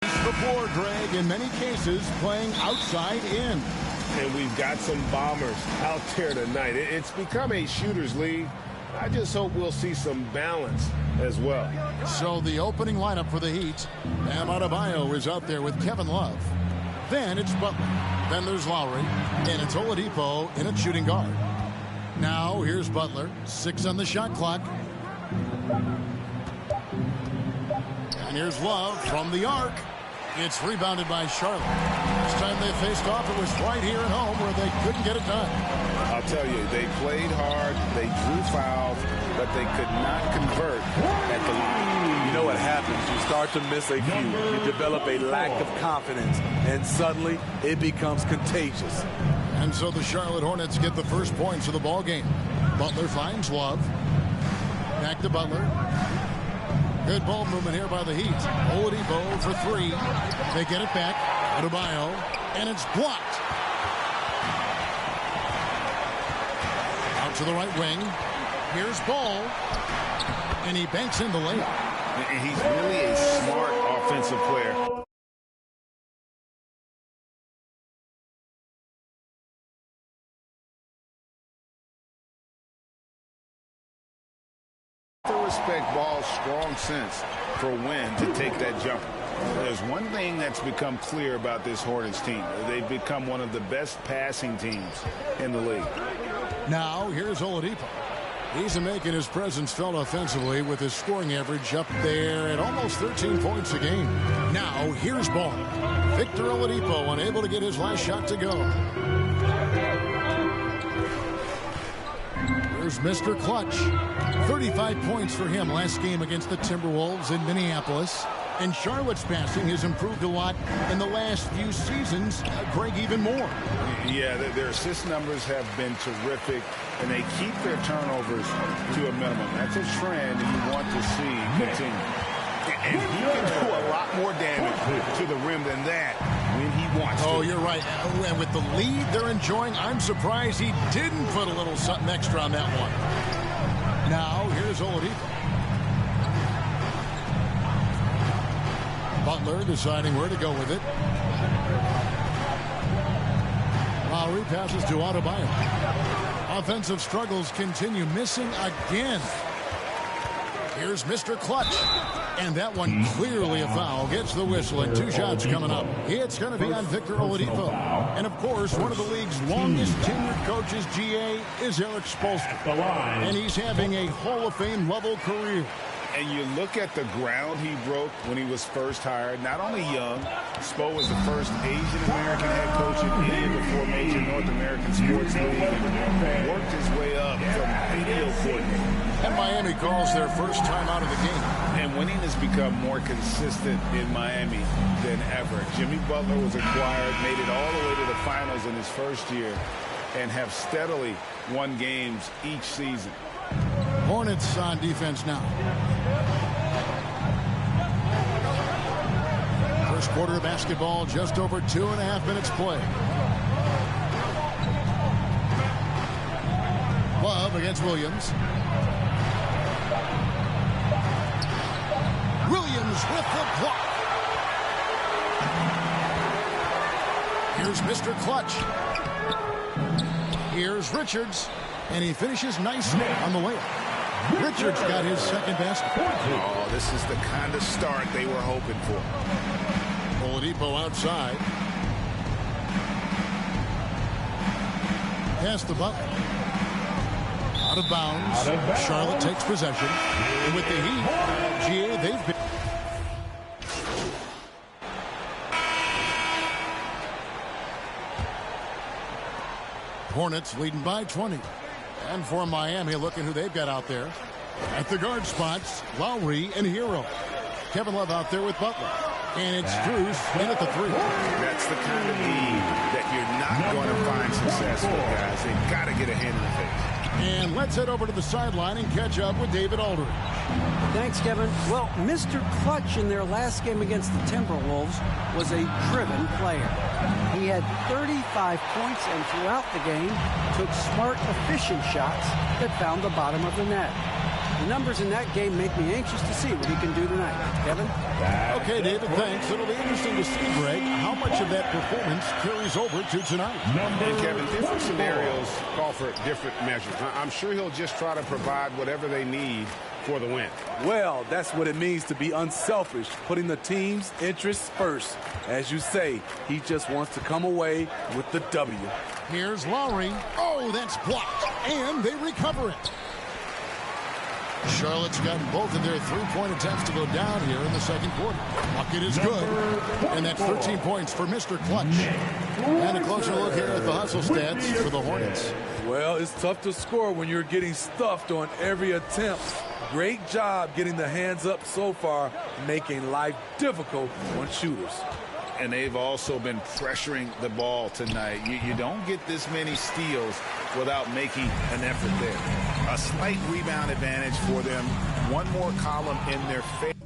The floor, Greg, in many cases playing outside in. And we've got some bombers out there tonight. It's become a shooter's league. I just hope we'll see some balance as well. So the opening lineup for the Heat. HamoXAddayz is out there with Kevin Love. Then it's Butler. Then there's Lowry. And it's Oladipo in at shooting guard. Now here's Butler. 6 on the shot clock. And here's Love from the arc. It's rebounded by Charlotte. Last time they faced off, it was right here at home where they couldn't get it done. I'll tell you, they played hard, they drew fouls, but they could not convert at the line. You know what happens? You start to miss a few. You develop a lack of confidence, and suddenly it becomes contagious. And so the Charlotte Hornets get the first points of the ball game. Butler finds Love. Back to Butler. Good ball movement here by the Heat. Oladipo for 3. They get it back. Adebayo. And it's blocked. Out to the right wing. Here's Ball. And he banks in the layup. He's really a smart offensive player. Respect Ball's strong sense for when to take that jumper. There's one thing that's become clear about this Hornets team. They've become one of the best passing teams in the league. Now here's Oladipo. He's making his presence felt offensively with his scoring average up there at almost 13 points a game. Now here's Ball. Victor Oladipo unable to get his last shot to go. Here's Mr. Clutch. 35 points for him last game against the Timberwolves in Minneapolis. And Charlotte's passing has improved a lot in the last few seasons. Greg, even more. Yeah, their assist numbers have been terrific, and they keep their turnovers to a minimum. That's a trend you want to see continue. And he can do a lot more damage to the rim than that when he wants to. Oh, you're right. And with the lead they're enjoying, I'm surprised he didn't put a little something extra on that one. Now, here's Oladipo. Butler deciding where to go with it. Lowry passes to Adebayo. Offensive struggles continue, missing again. Here's Mr. Clutch. And that one clearly a foul. Gets the whistle and 2 shots coming up. It's going to be on Victor Oladipo. And, of course, one of the league's longest tenured coaches, GA, is Eric Spoelstra. And he's having a Hall of Fame level career. And you look at the ground he broke when he was first hired. Not only young, Spo was the first Asian-American head coach in any of the 4 major North American sports leagues. And worked his way up from video coordinator. And Miami calls their first time out of the game. And winning has become more consistent in Miami than ever. Jimmy Butler was acquired, made it all the way to the finals in his first year, and have steadily won games each season. Hornets on defense now. First quarter of basketball, just over 2.5 minutes play. Love against Williams. Williams with the block. Here's Mr. Clutch. Here's Richards. And he finishes nicely on the layup. Richards got his second basket. Oh, this is the kind of start they were hoping for. Oladipo outside. Pass the Butler. Out of bounds. Charlotte takes possession. And with the Heat, GA, they've been... Hornets leading by 20. And for Miami, looking who they've got out there. At the guard spots, Lowry and Hero. Kevin Love out there with Butler. And it's Drews in at the 3. That's the kind of lead that you're not going to find success with, guys. They've got to get a hand in the face. And let's head over to the sideline and catch up with David Aldridge. Thanks, Kevin. Well, Mr. Clutch in their last game against the Timberwolves was a driven player. He had 35 points and throughout the game took smart, efficient shots that found the bottom of the net. The numbers in that game make me anxious to see what he can do tonight. Kevin? Okay, David, thanks. It'll be interesting to see, Greg, how much of that performance carries over to tonight. Hey, Kevin, different scenarios call for different measures. I'm sure he'll just try to provide whatever they need for the win. Well, that's what it means to be unselfish, putting the team's interests first. As you say, he just wants to come away with the W. Here's Lowry. Oh, that's blocked. And they recover it. Charlotte's gotten both of their three-point attempts to go down here in the second quarter. Bucket is good. And that's 13 points for Mr. Clutch. And a closer look here at the hustle stats for the Hornets. Well, it's tough to score when you're getting stuffed on every attempt. Great job getting the hands up so far, making life difficult on shooters. And they've also been pressuring the ball tonight. You don't get this many steals without making an effort there. A slight rebound advantage for them. One more column in their favor.